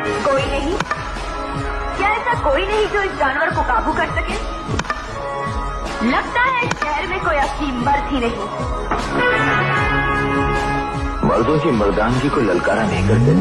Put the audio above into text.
कोई नहीं? क्या ऐसा कोई नहीं जो इस जानवर को काबू कर सके? लगता है शहर में कोई असली मर्द ही नहीं। मर्दों की मर्दानगी को ललकारा नहीं करते।